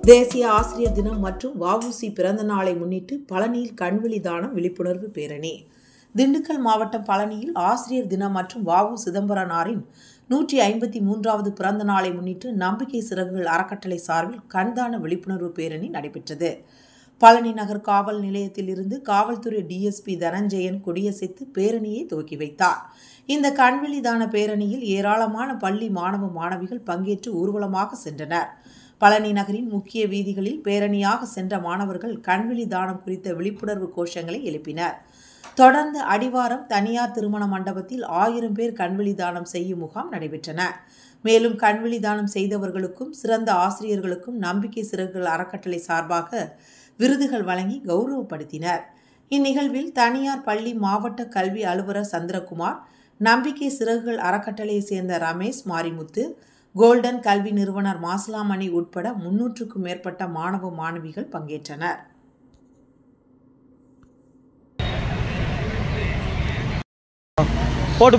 தேசிய ஆசிரியர் தினம் மற்றும் வ.உ.சி. பிறந்த நாளை முன்னிட்டு பழனியில் கண்விழி தானம் விழிப்புணர்வு பேரணி. திண்டுக்கல் மாவட்டம் பழனியில் ஆசிரியர் தினம் மற்றும் வ.உ. சிதம்பரனாரின் 153வது பிறந்த நாளை முன்னிட்டு நம்பிக்கை சிறகுகள் அறக்கட்டளை சார்பில் கண்தான விழிப்புணர்வு பேரணி நடைபெற்றது. பழனி நகர் காவல் நிலையத்தில் இருந்து காவல்துறை டிஎஸ்பி தனஞ்சயன் கொடியசைத்து பேரணியை துவக்கி வைத்தார். இந்த கண்விழி தான பேரணியில் ஏராளமான பள்ளி மாணவ மாணவிகள் பங்கேற்று ஊர்வலமாக சென்றனர். பழனி நகரின் முக்கிய வீதிகளில் பேரணியாக சென்ற மாணவர்கள் கண்விழி தானம் குறித்த விழிப்புணர்வு கோஷங்களை எழுப்பினர். தொடர்ந்து அடிவாரம் தனியார் திருமண மண்டபத்தில் 1000 பேர் கண்விழி தானம் செய்யும் முகாம் நடைபெற்றன. மேலும் கண்விழி தானம் செய்தவர்களுக்கும் சிறந்த ஆசிரியர்களுக்கும் நம்பிக்கை சிறகுகள் அறக்கட்டளை சார்பாக விருதுகள் வழங்கி கௌரவப்படுத்தினர். இந்நிகழ்வில் தனியார் பள்ளி மாவட்ட கல்வி அலுவலர் சந்திரகுமார், நம்பிக்கை சிறகுகள் அறக்கட்டளையை சேர்ந்த ரமேஷ், மாரிமுத்து, கோல்டன் கல்வி நிறுவனர் மாசிலாமணி உட்பட 300க்கும் மேற்பட்ட மாணவ மாணவிகள் பங்கேற்றனர். போட்டு